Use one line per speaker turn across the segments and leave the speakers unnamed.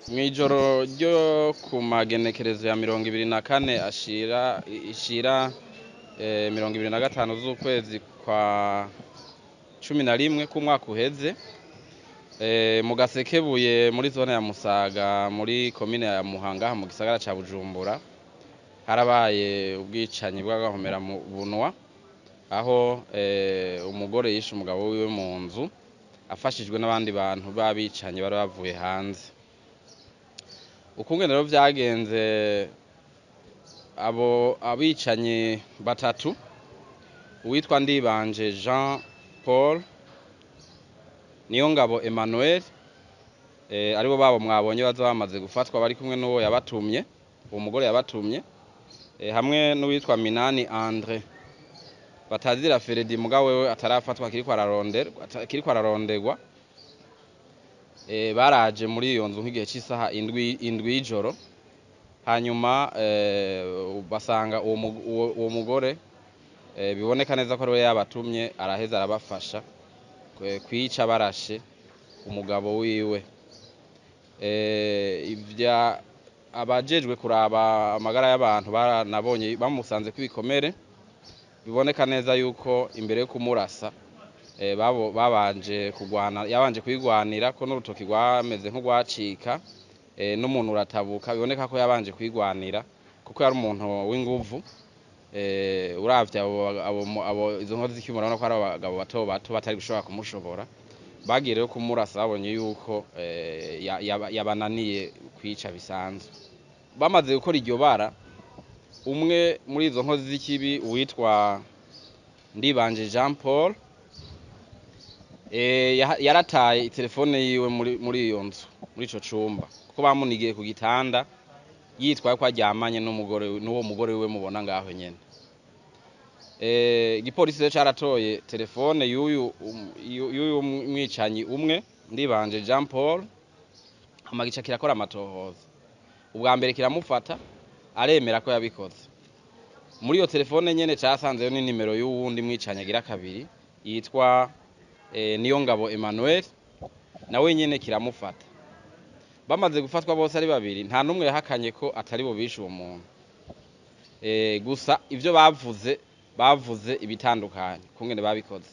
mwijoro ryo ku magenekerezo ya 24 ishira 25 z'ukwezi kwa 11 k'umwaka uheze Mugasekebuye muri zone ya Musaga muri komine ya Muhanga mu gisagara ca Bujumbura harabaye ubwicanyi bw'agahomera mu bunwa aho umugore yishe umugabo wiwe mu nzu afashijwe n'abandi bantu babicanye bari bavuye hanze. Ukungene rero vyagenze, abo abicanye batatu, uwitwa Ndibanje Jean Paul, Niyongabo Emmanuel, aribo babo mwabonye baza bamaze gufatwa bari kumwe n'uwo yabatumye, uwo mugore yabatumye, hamwe n'uwitwa Minani Andre batazira Feredi mugabo wewe atarafatwa kiriko araronderwa. Baraje muri iyo nzu nk'igihe cy'isaha indwi y'ijoro, hanyuma basanga uwo mugore biboneka neza ko ariwe yabatumye, araheza arabafasha kwica barashe umugabo wiwe. Abajejwe kuraba amagara y'abantu baranabonye bamusanze kwibikomere, biboneka neza yuko imbere yo kumurasa babanje kugwana, yabanje kwigwanira ko n'urutoki rwameze nk'urwacika, n'umuntu uratabuka, biboneka ko yabanje kwigwanira kuko yari umuntu w'inguvu. Uravye abo izo nkozi z'ikimura no ko ari abagabo bato bato batari gushobora kumushobora, bagiye rero kumurasa babonye yuko yabananiye kwica bisanzwe. Bamaze gukora iryo bara, umwe muri izo nkozi z'ikibi uwitwa Ndibanje Jean Paul yarataye telefone yiwe muri iyo nzu, muri ico cumba, kuko bamunigiye ku gitanda yitwaye ko aryamanye n'uwo mugore wiwe mubona ngaho nyene. Igipolisi rero caratoye telefone y'uyu mwicanyi umwe Ndibanje Jean Paul, hama gica kirakora amatohoza. Ubwa mbere kiramufata, aremera ko yabikoze. Muri iyo telefone nyene casanzeyo ni nimero y'uwundi mwicanyi agira kabiri yitwa Niyongabo Emmanuel, nawe nyene kiramufata. Bamaze gufatwa bose ari babiri, nta numwe yahakanye ko atari bo bishe uwo muntu. Gusa ivyo bavuze ibitandukanye kungene babikoze.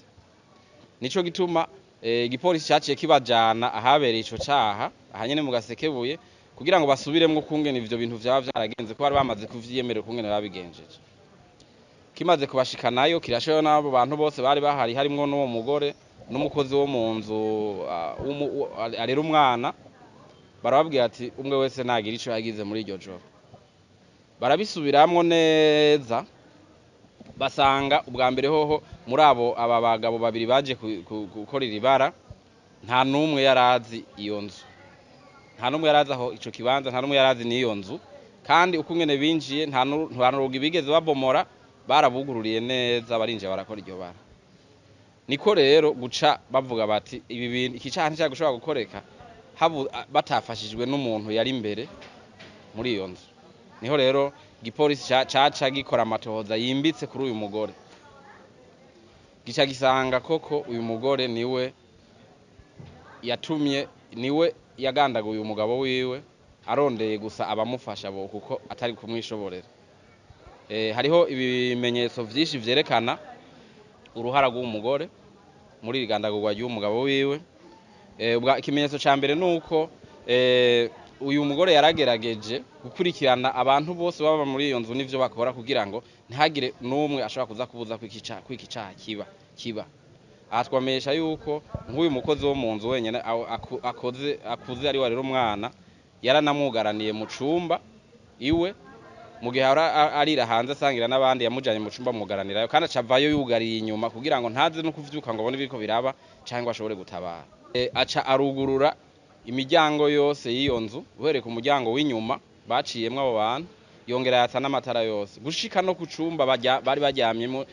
Nico gituma igipolisi caciye kibajana ahabereye ico caha, ahanyene Mugasekebuye, kugira ngo basubiremwo kungene ivyo bintu vyaba vyaragenze, ko bari bamaze kuvyemerera kungene babigenjeje. Kimaze kubashikanayo kirashoyo n'abo bantu bose bari bahari, harimwo n'uwo mugore n'umukozi wo mu nzu arera umwana, barababwira ati umwe wese nagira ico yagize muri iryo joro. Barabisubiramwo neza, basanga ubwa mbere hoho muri aba bagabo babiri baje gukora iribara, nta numwe yarazi iyo nzu, nta numwe yarazi aho ico kibanza, nta numwe yarazi n'iyo nzu, kandi ukungene binjiye nta n'urugi bigeze babomora, barabugururiye neza barinjiye barakora iryo bara. Niko rero guca bavuga bati ibi bintu iki cyaha nticyagishobora gukoreka batafashijwe n'umuntu yari imbere muri iyo nzu. Niho rero igipolisi caca gikora amatohoza yimbitse kuri uyu mugore, gica gisanga koko uyu mugore niwe yagandaguye umugabo wiwe, arondeye gusa abamufasha bo kuko atari kumwishoborera. Hariho ibimenyetso vyinshi vyerekana uruhara rw'umugore muri gandagurwa ry'umugabo wiwe. Ikimenyetso ca mbere nuko uyu mugore yaragerageje gukurikirana abantu bose baba muri iyo nzu n'ivyo bakora, kugira ngo ntihagire n'umwe ashobora kuza kubuza kwiki caha kiba. Aha twamenyesha yuko nk'uyu mukozi wo mu nzu wenyene akuze ari warera umwana, yaranamwugaraniye mu cumba iwe, mu gihe arira hanze asangira n'abandi, yamujanye mu cumba mugaranirayo, kandi acavayo yugariye inyuma kugira ngo ntaze no kuvyuka ngo abone ibiriko biraba cyangwa ashobore gutabara. Aca arugurura imiryango yose y'iyo nzu, uhereye ku muryango w'inyuma baciyemwo abo bantu, yongera yatsa n'amatara yose, gushika no ku cumba bari baryamyemo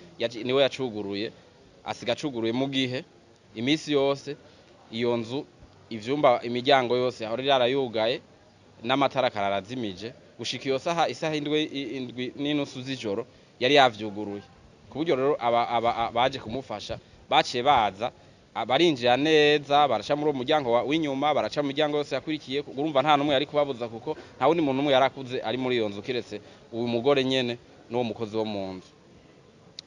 niwe yacuguruye, asiga acuguruye, mu gihe imisi yose iyo nzu ivyumba imiryango yose yahora yarayugaye n'amatara kararazimije, gushika iyo saha isaha indwi n'inusu z'ijoro yari yavyuguruye. Ku buryo rero baje kumufasha baciye baza barinjira neza baraca muri uwo muryango w'inyuma baraca mu muryango yose yakurikiye urumva nta numwe yari kubabuza kuko nta wundi muntu numwe yarakuze ari muri iyo nzu kiretse uyu mugore nyene n'uwo mukozi wo mu nzu.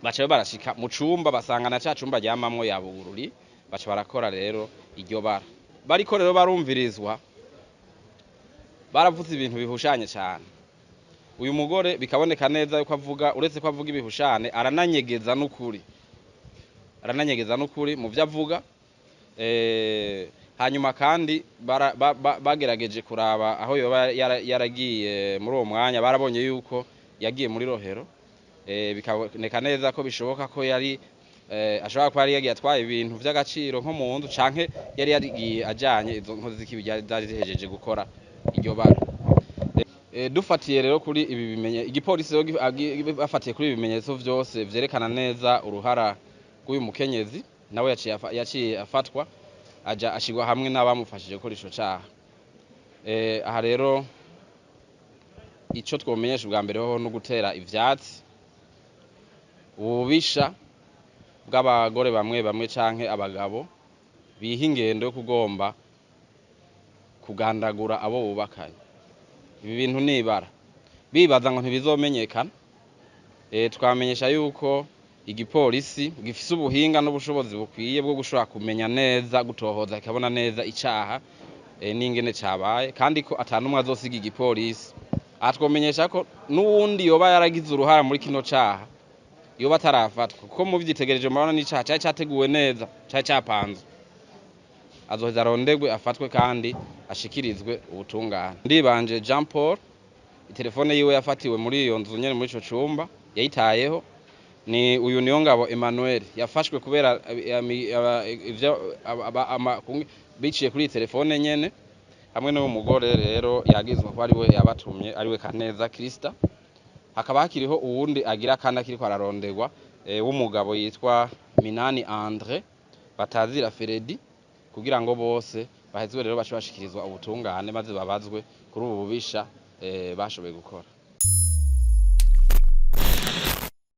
Baca barashika mu cumba basanga na ca cumba ryamamwo yabururi baca barakora rero iryo bara. Bariko rero barumvirizwa baravuze ibintu bihushanye cyane. Uyu mugore bikaboneka neza yuko avuga uretse ko avuga ibihushane arananyegeza n'ukuri mu byo avuga. Hanyuma kandi bagerageje kuraba aho yoba yaragiye muri uwo mwanya barabonye yuko yagiye muri rohero. Bikaboneka neza ko bishoboka ko yari ashobora kuba yari yagiye atwaye ibintu by'agaciro nko mu nzu canke yari yagiye ajanye izo nkozi z'ikibi zari zihejeje gukora iryo bara. Dufatiye rero kuri ibi bimenyetso igipolisi bafatiye kuri ibi bimenyetso byose vyerekana neza uruhara rw'uyu mukenyezi nawe yaciye afatwa aja ashigwa hamwe n'abamufashije gukora ico caha. Aha rero ico twomenyesha ubwa mbere ho no gutera ivyatsi ububisha bw'abagore bamwe canke abagabo biha ingendo yo kugomba kugandagura abo bubakanye. Ibi bintu nibara bibaza ngo ntibizomenyekana. Twamenyesha yuko igipolisi gifise ubuhinga n'ubushobozi bukwiye bwo gushobora kumenya neza gutohoza kikabona neza icaha n'ingene cabaye kandi ko atanumwe azosiga igipolisi. Atwomenyesha ko n'uwundi yoba yaragize uruhara muri kino caha yoba atarafatwa kuko mu vyitegereje mabona n'icaha cyari cyateguwe neza cyari cyapanzwe azoheza arondegwe afatwe kandi ashikirizwe ubutungane. Ndibanje Jean Paul telefone yiwe yafatiwe muri iyo nzu nyene muri ico cumba yayitayeho ni uyu Niyongabo Emmanuel yafashwe kubera ivyo biciye kuri telefone nyene hamwe n'uwo mugore rero yagizwe ko ari we yabatumye ari we Kaneza Krista. Hakaba hakiriho uwundi agira kandi akiriko ararondegwa w'umugabo yitwa Minani Andre batazira Feredi kugira ngo bose bahezwe rero bace bashikirizwa ubutungane maze babazwe kuri ubu bubisha bashoboye gukora.